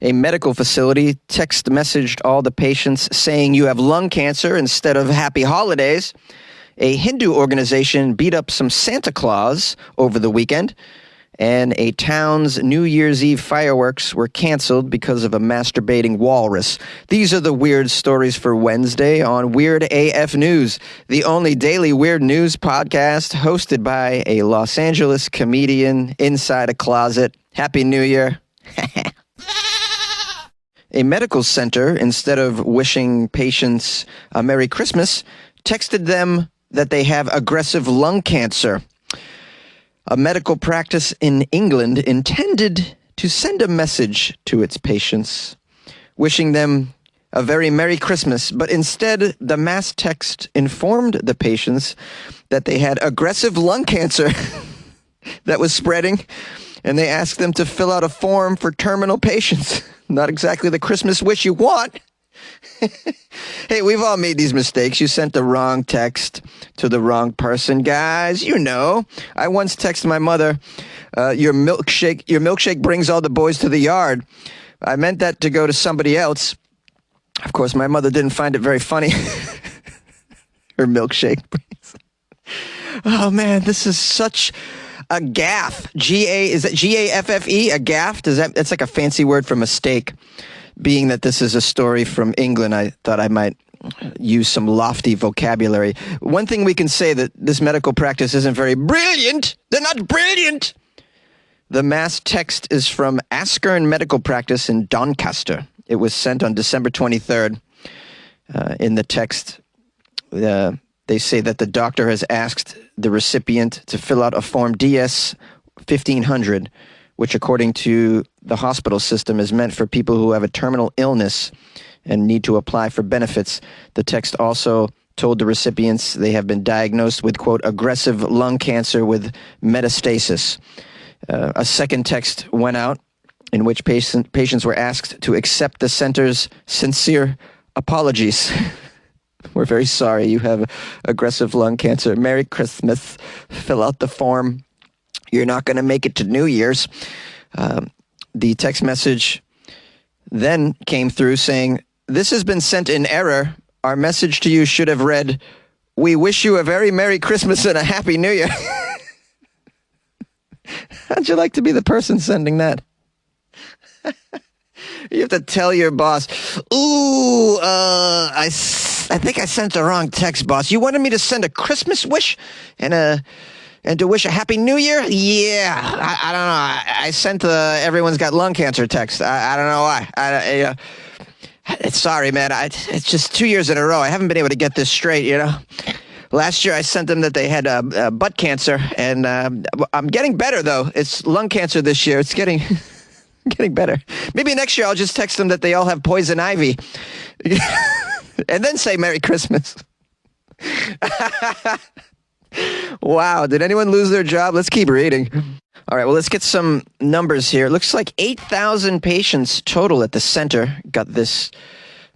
A medical facility text messaged all the patients saying you have lung cancer instead of happy holidays. A Hindu organization beat up some Santa Claus over the weekend. And a town's New Year's Eve fireworks were canceled because of a masturbating walrus. These are the weird stories for Wednesday on Weird AF News, the only daily weird news podcast hosted by a Los Angeles comedian inside a closet. Happy New Year. A medical center, instead of wishing patients a Merry Christmas, texted them that they have aggressive lung cancer. A medical practice in England intended to send a message to its patients, wishing them a very Merry Christmas, but instead the mass text informed the patients that they had aggressive lung cancer that was spreading, and they asked them to fill out a form for terminal patients. Not exactly the Christmas wish you want. Hey, we've all made these mistakes. You sent the wrong text to the wrong person. Guys, you know. I once texted my mother, your milkshake brings all the boys to the yard. I meant that to go to somebody else. Of course, my mother didn't find it very funny. Her milkshake brings. Oh, man, this is such a gaffe. Is that G-A-F-F-E? A gaffe? That's like a fancy word for mistake. Being that this is a story from England, I thought I might use some lofty vocabulary. One thing we can say that this medical practice isn't very brilliant. They're not brilliant. The mass text is from Askern Medical Practice in Doncaster. It was sent on December 23rd. In the text, they say that the doctor has asked the recipient to fill out a form DS 1500, which according to the hospital system is meant for people who have a terminal illness and need to apply for benefits. The text also told the recipients they have been diagnosed with, quote, aggressive lung cancer with metastasis. A second text went out in which patients were asked to accept the center's sincere apologies. We're very sorry you have aggressive lung cancer. Merry Christmas. Fill out the form. You're not going to make it to New Year's. The text message then came through saying, this has been sent in error. Our message to you should have read, we wish you a very Merry Christmas and a Happy New Year. How'd you like to be the person sending that? You have to tell your boss, ooh, I think I sent the wrong text, boss. You wanted me to send a Christmas wish and to wish a Happy New Year? Yeah, I don't know. I sent the everyone's got lung cancer text. I don't know why. Sorry, man. It's just 2 years in a row. I haven't been able to get this straight, you know. Last year I sent them that they had butt cancer, and I'm getting better, though. It's lung cancer this year. It's getting better. Maybe next year I'll just text them that they all have poison ivy and then say Merry Christmas. Wow, did anyone lose their job? Let's keep reading. All right, well, let's get some numbers here. It looks like 8,000 patients total at the center got this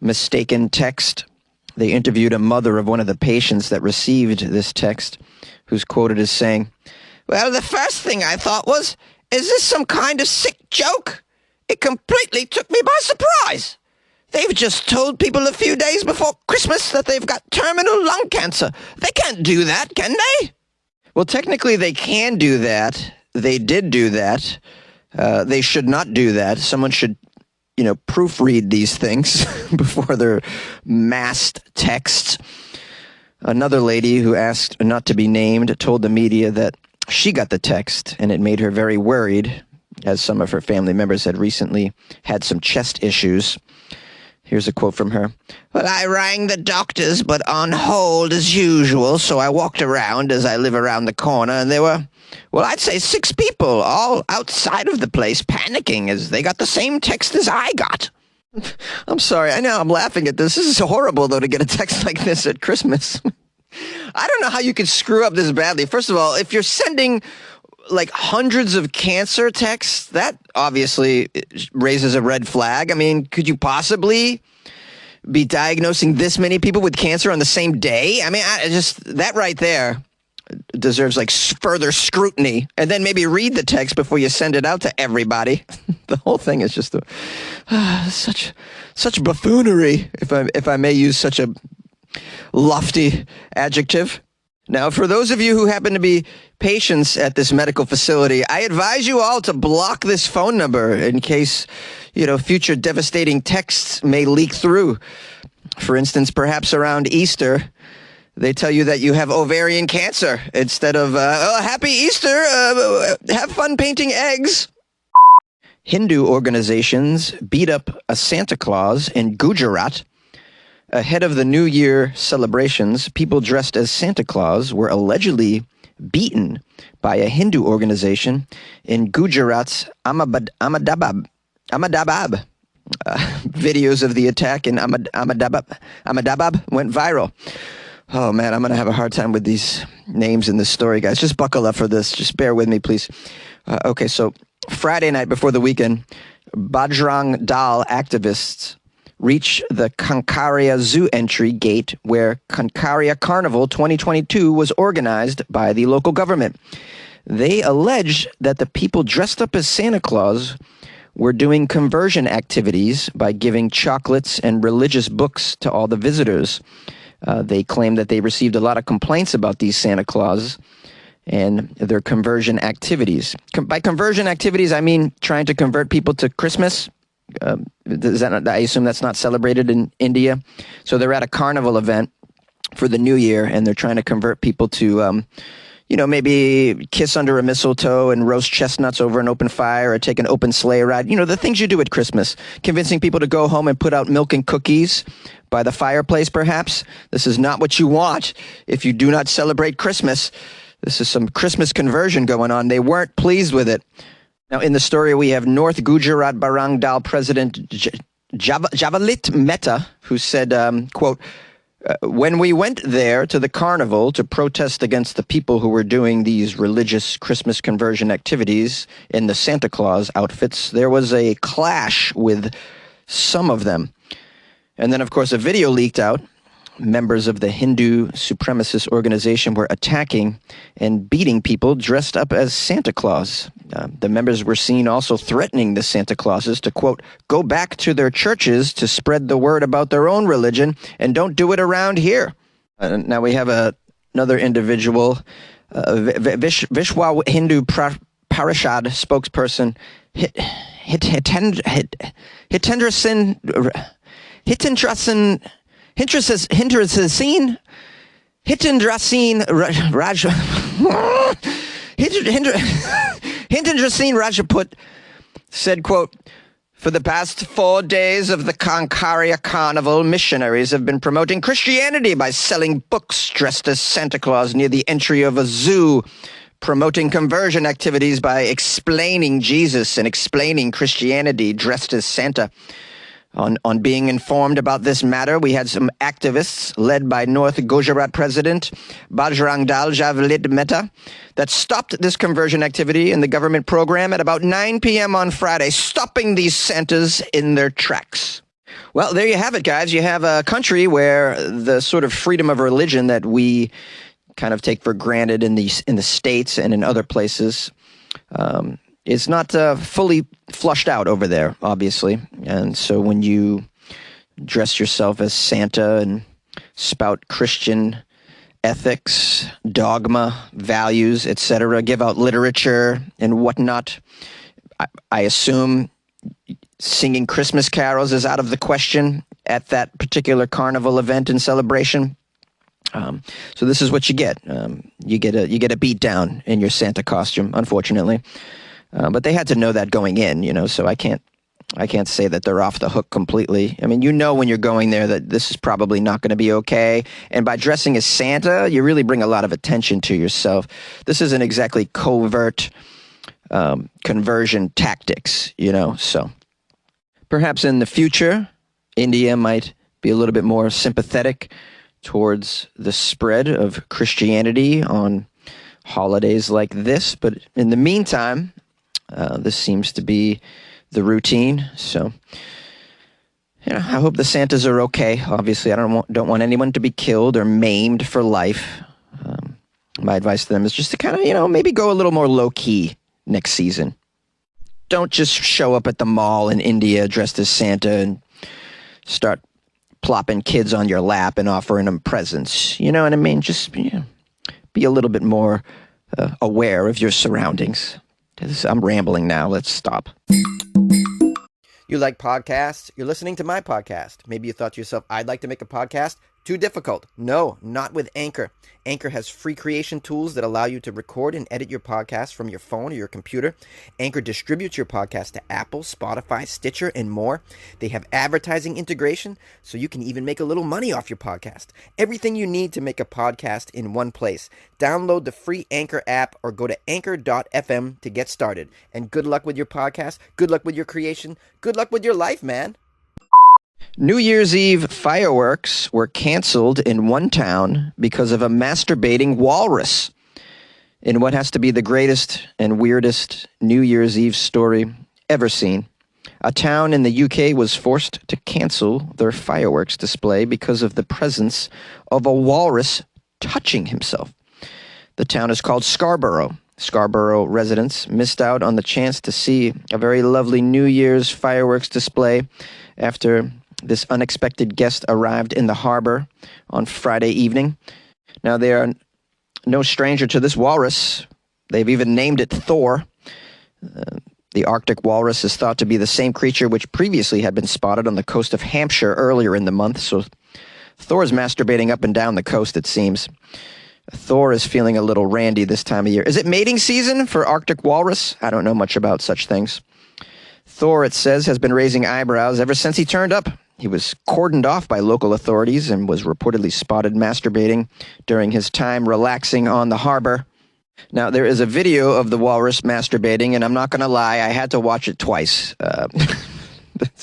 mistaken text. They interviewed a mother of one of the patients that received this text, who's quoted as saying, well, the first thing I thought was, is this some kind of sick joke? It completely took me by surprise. They've just told people a few days before Christmas that they've got terminal lung cancer. They can't do that, can they? Well, technically they can do that. They did do that. They should not do that. Someone should, proofread these things before they're massed texts. Another lady who asked not to be named told the media that she got the text and it made her very worried, as some of her family members had recently had some chest issues. Here's a quote from her. Well, I rang the doctors, but on hold as usual, so I walked around as I live around the corner, and there were, I'd say 6 people, all outside of the place, panicking as they got the same text as I got. I'm sorry, I know I'm laughing at this. This is horrible, though, to get a text like this at Christmas. I don't know how you could screw up this badly. First of all, if you're sending like hundreds of cancer texts, that obviously raises a red flag. I mean, could you possibly be diagnosing this many people with cancer on the same day? I mean, that right there deserves like further scrutiny, and then maybe read the text before you send it out to everybody. The whole thing is just such buffoonery, if I may use such a lofty adjective. Now, for those of you who happen to be patients at this medical facility, I advise you all to block this phone number in case, future devastating texts may leak through. For instance, perhaps around Easter, they tell you that you have ovarian cancer instead of, happy Easter, have fun painting eggs. Hindu organizations beat up a Santa Claus in Gujarat. Ahead of the New Year celebrations, people dressed as Santa Claus were allegedly beaten by a Hindu organization in Gujarat's Ahmedabad. Videos of the attack in Ahmedabad went viral. Oh, man, I'm going to have a hard time with these names in this story, guys. Just buckle up for this. Just bear with me, please. Okay, so Friday night before the weekend, Bajrang Dal activists reach the Kankaria Zoo entry gate where Kankaria Carnival 2022 was organized by the local government. They alleged that the people dressed up as Santa Claus were doing conversion activities by giving chocolates and religious books to all the visitors. They claim that they received a lot of complaints about these Santa Claus and their conversion activities. By conversion activities, I mean trying to convert people to Christmas. I assume that's not celebrated in India. So they're at a carnival event for the New Year, and they're trying to convert people to, maybe kiss under a mistletoe and roast chestnuts over an open fire or take an open sleigh ride. The things you do at Christmas. Convincing people to go home and put out milk and cookies by the fireplace, perhaps. This is not what you want if you do not celebrate Christmas. This is some Christmas conversion going on. They weren't pleased with it. Now, in the story, we have North Gujarat Barang Dal President Javalit Mehta, who said, quote, when we went there to the carnival to protest against the people who were doing these religious Christmas conversion activities in the Santa Claus outfits, there was a clash with some of them. And then, of course, a video leaked out. Members of the Hindu supremacist organization were attacking and beating people dressed up as Santa Claus. The members were seen also threatening the Santa Clauses to, quote, go back to their churches to spread the word about their own religion and don't do it around here. Now we have another individual, Vishwa Hindu Parishad spokesperson, Hindraseen Rajaput said, quote, for the past 4 days of the Kankaria Carnival, missionaries have been promoting Christianity by selling books dressed as Santa Claus near the entry of a zoo, promoting conversion activities by explaining Jesus and explaining Christianity dressed as Santa. On being informed about this matter, we had some activists led by North Gujarat President Bajrang Dal Javalit Mehta that stopped this conversion activity in the government program at about 9 p.m. on Friday, stopping these Santas in their tracks. Well, there you have it, guys. You have a country where the sort of freedom of religion that we kind of take for granted in the States and in other places is not fully flushed out over there, obviously. And so when you dress yourself as Santa and spout Christian ethics, dogma, values, etc., give out literature and whatnot, I assume singing Christmas carols is out of the question at that particular carnival event and celebration. So this is what you get. You get a beat down in your Santa costume, unfortunately. But they had to know that going in, so I can't say that they're off the hook completely. I mean, when you're going there that this is probably not going to be okay. And by dressing as Santa, you really bring a lot of attention to yourself. This isn't exactly covert conversion tactics, so perhaps in the future, India might be a little bit more sympathetic towards the spread of Christianity on holidays like this. But in the meantime, this seems to be the routine. So, I hope the Santas are okay. Obviously, I don't want anyone to be killed or maimed for life. My advice to them is just to kind of, maybe go a little more low-key next season. Don't just show up at the mall in India dressed as Santa and start plopping kids on your lap and offering them presents. You know what I mean? Just be a little bit more aware of your surroundings. I'm rambling now. Let's stop. You like podcasts? You're listening to my podcast. Maybe you thought to yourself, I'd like to make a podcast. Too difficult. No, not with Anchor. Anchor has free creation tools that allow you to record and edit your podcast from your phone or your computer. Anchor distributes your podcast to Apple, Spotify, Stitcher, and more. They have advertising integration, so you can even make a little money off your podcast. Everything you need to make a podcast in one place. Download the free Anchor app or go to anchor.fm to get started. And good luck with your podcast. Good luck with your creation. Good luck with your life, man. New Year's Eve fireworks were canceled in one town because of a masturbating walrus. In what has to be the greatest and weirdest New Year's Eve story ever seen, a town in the UK was forced to cancel their fireworks display because of the presence of a walrus touching himself. The town is called Scarborough. Scarborough residents missed out on the chance to see a very lovely New Year's fireworks display after this unexpected guest arrived in the harbor on Friday evening. Now, they are no stranger to this walrus. They've even named it Thor. The Arctic walrus is thought to be the same creature which previously had been spotted on the coast of Hampshire earlier in the month, so Thor's masturbating up and down the coast, it seems. Thor is feeling a little randy this time of year. Is it mating season for Arctic walrus? I don't know much about such things. Thor, it says, has been raising eyebrows ever since he turned up. He was cordoned off by local authorities and was reportedly spotted masturbating during his time relaxing on the harbor. Now, there is a video of the walrus masturbating, and I'm not going to lie, I had to watch it twice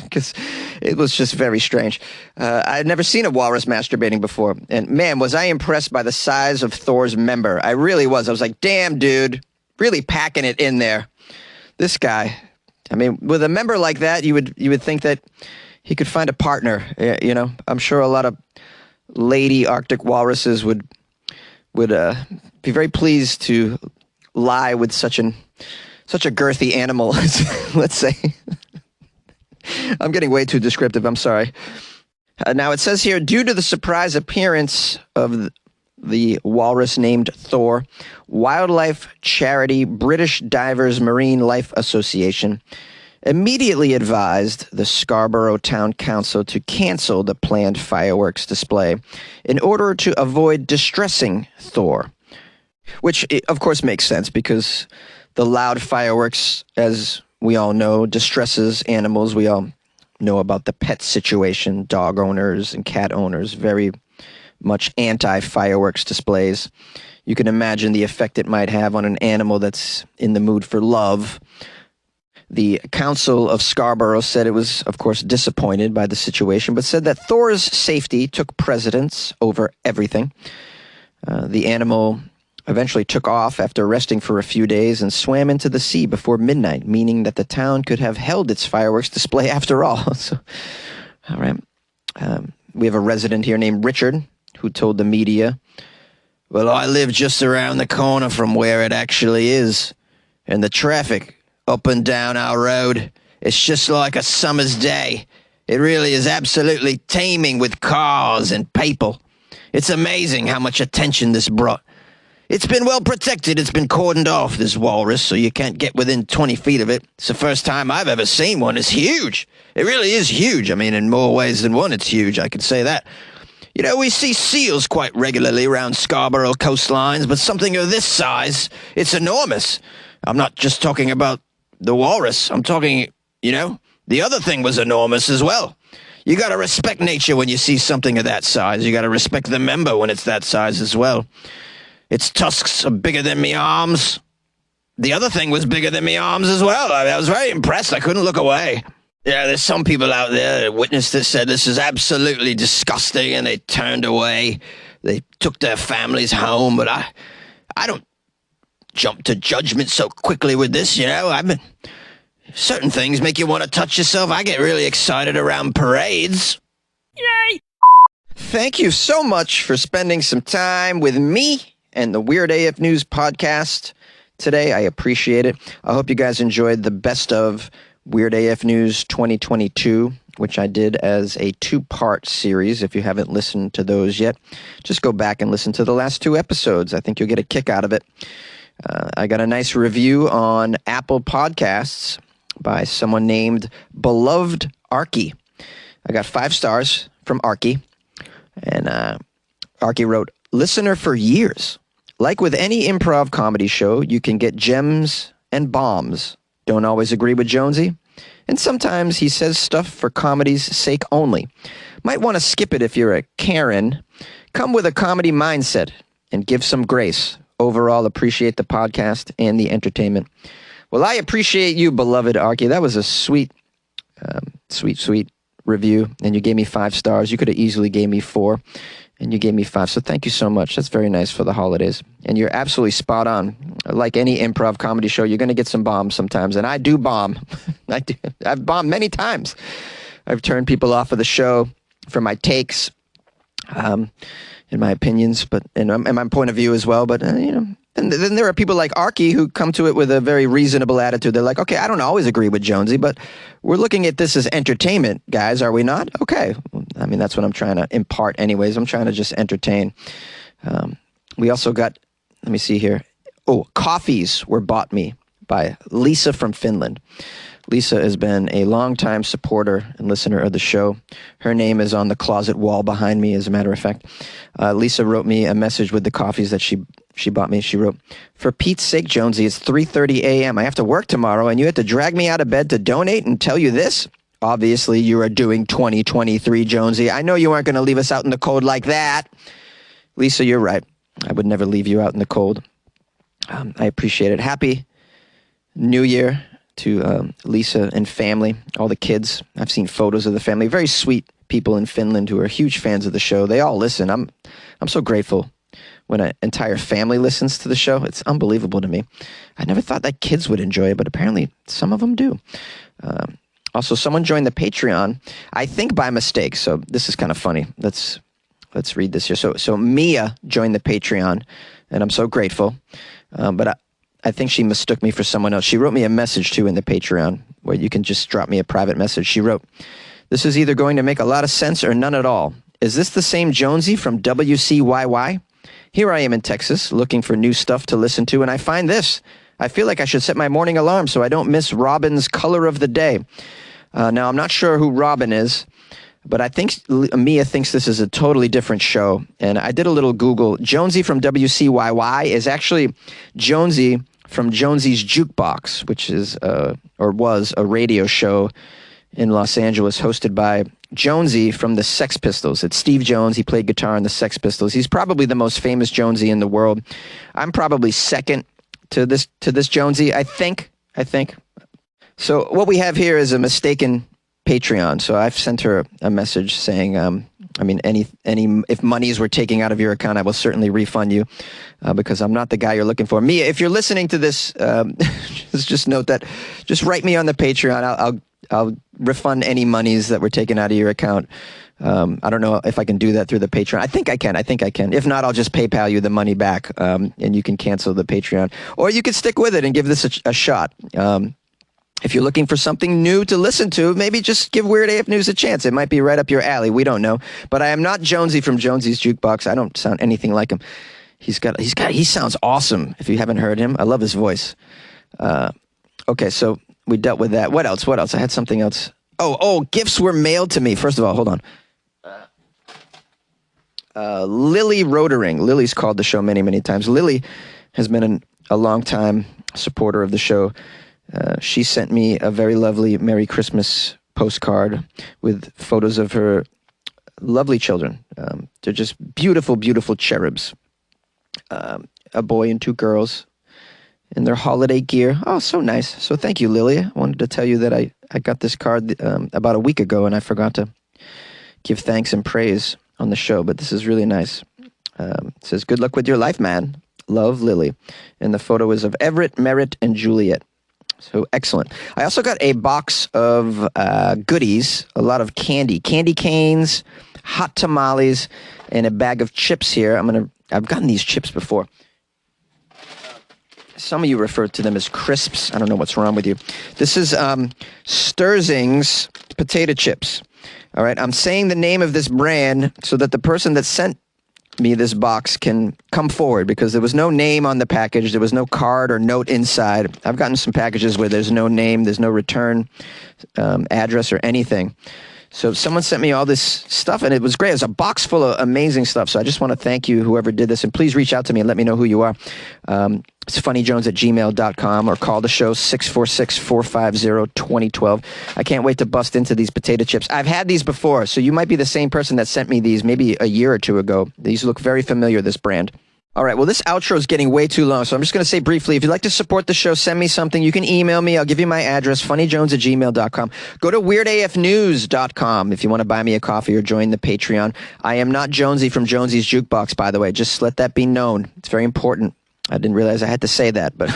because it was just very strange. I had never seen a walrus masturbating before, and man, was I impressed by the size of Thor's member. I really was. I was like, damn, dude, really packing it in there. This guy, I mean, with a member like that, you would think that he could find a partner. I'm sure a lot of lady Arctic walruses would be very pleased to lie with such a girthy animal. Let's say. I'm getting way too descriptive. I'm sorry. Now it says here, due to the surprise appearance of the walrus named Thor, wildlife charity British Divers Marine Life Association immediately advised the Scarborough Town Council to cancel the planned fireworks display in order to avoid distressing Thor. Which, of course, makes sense because the loud fireworks, as we all know, distresses animals. We all know about the pet situation, dog owners and cat owners, very much anti-fireworks displays. You can imagine the effect it might have on an animal that's in the mood for love. The Council of Scarborough said it was, of course, disappointed by the situation, but said that Thor's safety took precedence over everything. The animal eventually took off after resting for a few days and swam into the sea before midnight, meaning that the town could have held its fireworks display after all. So, all right. We have a resident here named Richard who told the media, "Well, I live just around the corner from where it actually is, and the traffic up and down our road, it's just like a summer's day. It really is absolutely teeming with cars and people. It's amazing how much attention this brought. It's been well protected. It's been cordoned off, this walrus, so you can't get within 20 feet of it. It's the first time I've ever seen one. It's huge. It really is huge. I mean, in more ways than one, it's huge. I can say that. You know, we see seals quite regularly around Scarborough coastlines, but something of this size, it's enormous. I'm not just talking about the walrus. I'm talking, the other thing was enormous as well. You got to respect nature when you see something of that size. You got to respect the member when it's that size as well. Its tusks are bigger than me arms. The other thing was bigger than me arms as well. I was very impressed. I couldn't look away. Yeah, there's some people out there that witnessed it, said this is absolutely disgusting, and they turned away. They took their families home, but I don't jump to judgment so quickly with this, certain things make you want to touch yourself. I get really excited around parades. Yay! Thank you so much for spending some time with me and the Weird AF News podcast today. I appreciate it. I hope you guys enjoyed the best of Weird AF News 2022, which I did as a 2-part series. If you haven't listened to those yet, just go back and listen to the last 2 episodes. I think you'll get a kick out of it. I got a nice review on Apple Podcasts by someone named Beloved Arky. I got 5 stars from Arky, and Arky wrote, "Listener for years. Like with any improv comedy show, you can get gems and bombs. Don't always agree with Jonesy, and sometimes he says stuff for comedy's sake only. Might want to skip it if you're a Karen. Come with a comedy mindset and give some grace. Overall, appreciate the podcast and the entertainment." Well, I appreciate you, beloved Arky. That was a sweet review, and you gave me 5 stars. You could have easily gave me 4, and you gave me 5. So thank you so much. That's very nice for the holidays. And you're absolutely spot on. Like any improv comedy show, you're going to get some bombs sometimes, and I do bomb. I've bombed many times. I've turned people off of the show for my takes, in my opinions, but and my point of view as well. But and then there are people like Arky who come to it with a very reasonable attitude. They're like, okay, I don't always agree with Jonesy, but we're looking at this as entertainment, guys, are we not? Okay. I mean, that's what I'm trying to impart anyways. I'm trying to just entertain. We also got, let me see here. Oh, coffees were bought me by Lisa from Finland. Lisa has been a longtime supporter and listener of the show. Her name is on the closet wall behind me, as a matter of fact. Lisa wrote me a message with the coffees that she bought me. She wrote, "For Pete's sake, Jonesy, it's 3:30 a.m. I have to work tomorrow, and you had to drag me out of bed to donate and tell you this? Obviously, you are doing 2023, Jonesy. I know you aren't going to leave us out in the cold like that." Lisa, you're right. I would never leave you out in the cold. I appreciate it. Happy New Year to Lisa and family, all the kids. I've seen photos of the family. Very sweet people in Finland who are huge fans of the show. They all listen. I'm so grateful when an entire family listens to the show. It's unbelievable to me. I never thought that kids would enjoy it, but apparently some of them do. Also, someone joined the Patreon, I think by mistake. So this is kind of funny. Let's read this here. So Mia joined the Patreon, and I'm so grateful. But I think she mistook me for someone else. She wrote me a message, too, in the Patreon, where you can just drop me a private message. She wrote, "This is either going to make a lot of sense or none at all. Is this the same Jonesy from WCYY? Here I am in Texas, looking for new stuff to listen to, and I find this. I feel like I should set my morning alarm so I don't miss Robin's Color of the Day." Now, I'm not sure who Robin is, but I think Mia thinks this is a totally different show. And I did a little Google. Jonesy from WCYY is actually Jonesy from Jonesy's Jukebox, which is or was a radio show in Los Angeles hosted by Jonesy from the Sex Pistols. It's Steve Jones. He played guitar in the Sex Pistols. He's probably the most famous Jonesy in the world. I'm probably second to this Jonesy, I think. So what we have here is a mistaken Patreon. So I've sent her a message saying, any if monies were taken out of your account, I will certainly refund you because I'm not the guy you're looking for. Mia, if you're listening to this, just note that. Just write me on the Patreon. I'll refund any monies that were taken out of your account. I don't know if I can do that through the Patreon. I think I can. If not, I'll just PayPal you the money back, and you can cancel the Patreon. Or you can stick with it and give this a shot. If you're looking for something new to listen to, maybe just give Weird AF News a chance. It might be right up your alley. We don't know. But I am not Jonesy from Jonesy's Jukebox. I don't sound anything like him. He sounds awesome. If you haven't heard him, I love his voice. Okay, so we dealt with that. What else? I had something else. Oh, gifts were mailed to me. First of all, hold on. Lily Rodering. Lily's called the show many, many times. Lily has been a long-time supporter of the show. She sent me a very lovely Merry Christmas postcard with photos of her lovely children. They're just beautiful, beautiful cherubs. A boy and 2 girls in their holiday gear. Oh, so nice. So thank you, Lily. I wanted to tell you that I got this card about a week ago, and I forgot to give thanks and praise on the show, but this is really nice. It says, "Good luck with your life, man. Love, Lily." And the photo is of Everett, Merritt, and Juliet. So excellent. I also got a box of goodies, a lot of candy canes, hot tamales, and a bag of chips here. I'm going to I've gotten these chips before. Some of you refer to them as crisps. I don't know what's wrong with you. This is Sturzing's potato chips. All right, I'm saying the name of this brand so that the person that sent me this box can come forward, because there was no name on the package. There was no card or note inside. I've gotten some packages where there's no name, there's no return address or anything. So someone sent me all this stuff, and it was great. It was a box full of amazing stuff. So I just want to thank you, whoever did this, and please reach out to me and let me know who you are. It's funnyjones@gmail.com, or call the show 646-450-2012. I can't wait to bust into these potato chips. I've had these before, so you might be the same person that sent me these maybe a year or two ago. These look very familiar, this brand. All right, well, this outro is getting way too long, so I'm just going to say briefly, if you'd like to support the show, send me something. You can email me. I'll give you my address, funnyjones@gmail.com. Go to weirdafnews.com if you want to buy me a coffee or join the Patreon. I am not Jonesy from Jonesy's Jukebox, by the way. Just let that be known. It's very important. I didn't realize I had to say that, but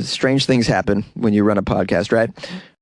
strange things happen when you run a podcast, right?